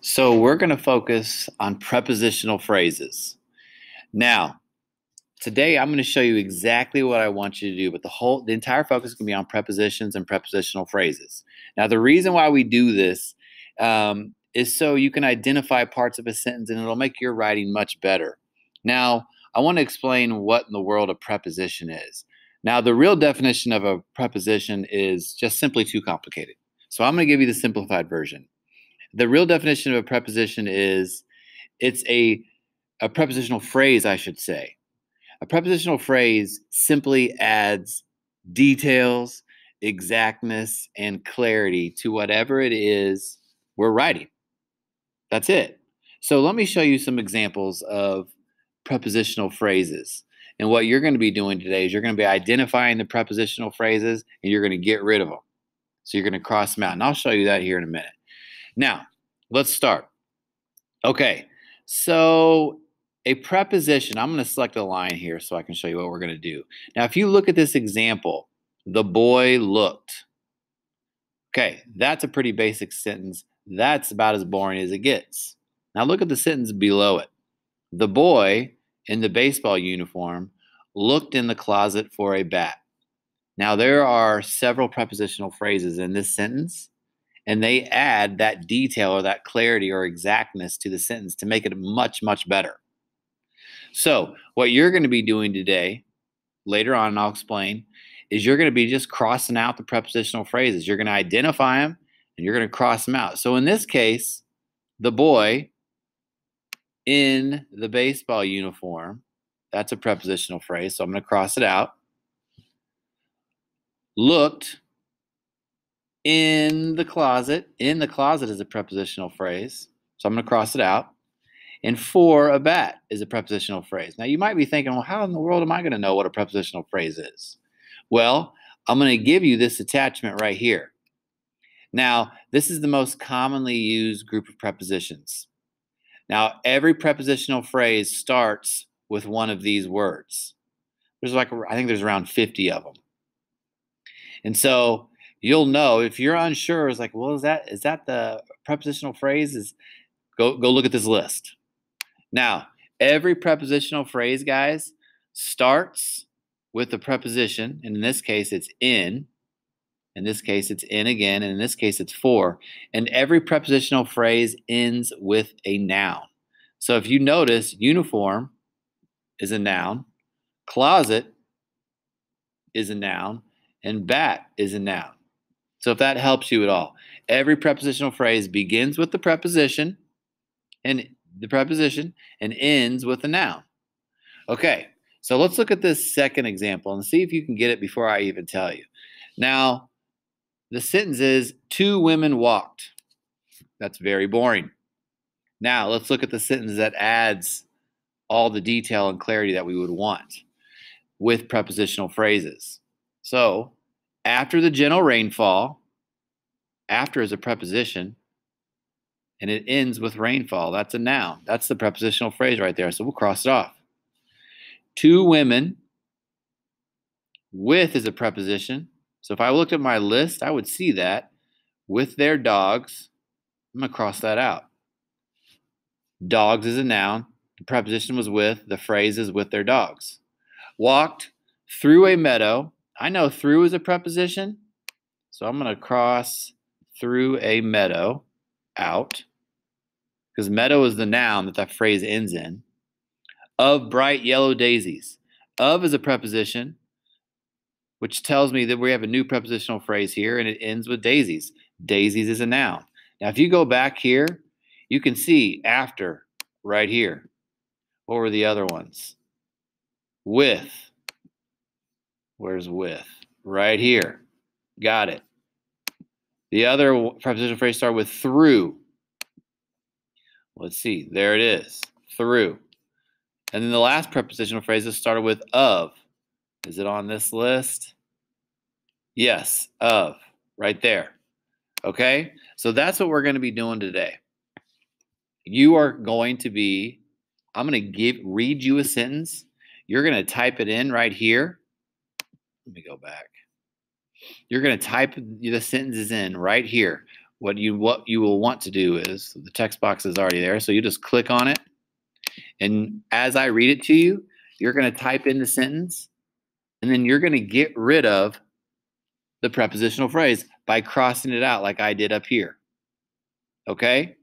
So we're going to focus on prepositional phrases. Now, today I'm going to show you exactly what I want you to do, but the entire focus is going to be on prepositions and prepositional phrases. Now, the reason why we do this is so you can identify parts of a sentence and it'll make your writing much better. Now, I want to explain what in the world a preposition is. Now, the real definition of a preposition is just simply too complicated. So I'm going to give you the simplified version. The real definition of a preposition is it's a prepositional phrase, I should say. A prepositional phrase simply adds details, exactness, and clarity to whatever it is we're writing. That's it. So let me show you some examples of prepositional phrases. And what you're going to be doing today is you're going to be identifying the prepositional phrases and you're going to get rid of them. So you're going to cross them out. And I'll show you that here in a minute. Now, let's start. Okay, so a preposition, I'm going to select a line here so I can show you what we're going to do. Now, if you look at this example, the boy looked. Okay, that's a pretty basic sentence. That's about as boring as it gets. Now, look at the sentence below it. The boy in the baseball uniform looked in the closet for a bat. Now, there are several prepositional phrases in this sentence, and they add that detail or that clarity or exactness to the sentence to make it much, much better. So what you're going to be doing today, later on, and I'll explain, is you're going to be just crossing out the prepositional phrases. You're going to identify them, and you're going to cross them out. So in this case, the boy in the baseball uniform, that's a prepositional phrase, so I'm going to cross it out. Looked in the closet. In the closet is a prepositional phrase, so I'm going to cross it out. And for a bat is a prepositional phrase. Now, you might be thinking, well, how in the world am I going to know what a prepositional phrase is? Well, I'm going to give you this attachment right here. Now, this is the most commonly used group of prepositions. Now, every prepositional phrase starts with one of these words. I think there's around 50 of them. And so you'll know if you're unsure, it's like, well, is that the prepositional phrase? Go look at this list. Now, every prepositional phrase, guys, starts with the preposition, and in this case, it's in. In this case, it's in again, and in this case, it's for. And every prepositional phrase ends with a noun. So if you notice, uniform is a noun, closet is a noun, and bat is a noun. So if that helps you at all, every prepositional phrase begins with the preposition and ends with a noun. Okay, so let's look at this second example and see if you can get it before I even tell you. Now, the sentence is, 2 women walked. That's very boring. Now, let's look at the sentence that adds all the detail and clarity that we would want with prepositional phrases. So, after the gentle rainfall, after is a preposition, and it ends with rainfall. That's a noun. That's the prepositional phrase right there. So we'll cross it off. 2 women, with is a preposition. So if I looked at my list, I would see that. With their dogs, I'm going to cross that out. Dogs is a noun. The preposition was with. The phrase is with their dogs. Walked through a meadow. I know through is a preposition, so I'm going to cross through a meadow out, because meadow is the noun that phrase ends in. Of bright yellow daisies. Of is a preposition, which tells me that we have a new prepositional phrase here, and it ends with daisies. Daisies is a noun. Now, if you go back here, you can see after right here. What were the other ones? With. Where's with? Right here. Got it. The other prepositional phrase started with through. Let's see. There it is. Through. And then the last prepositional phrase is started with of. Is it on this list? Yes, of. Right there. Okay? So that's what we're going to be doing today. You are going to be, I'm going to read you a sentence. You're going to type it in right here. Let me go back. You're going to type the sentences in right here what you will want to do is, the text box is already there, so you just click on it, and as I read it to you, you're going to type in the sentence, and then you're going to get rid of the prepositional phrase by crossing it out like I did up here. Okay?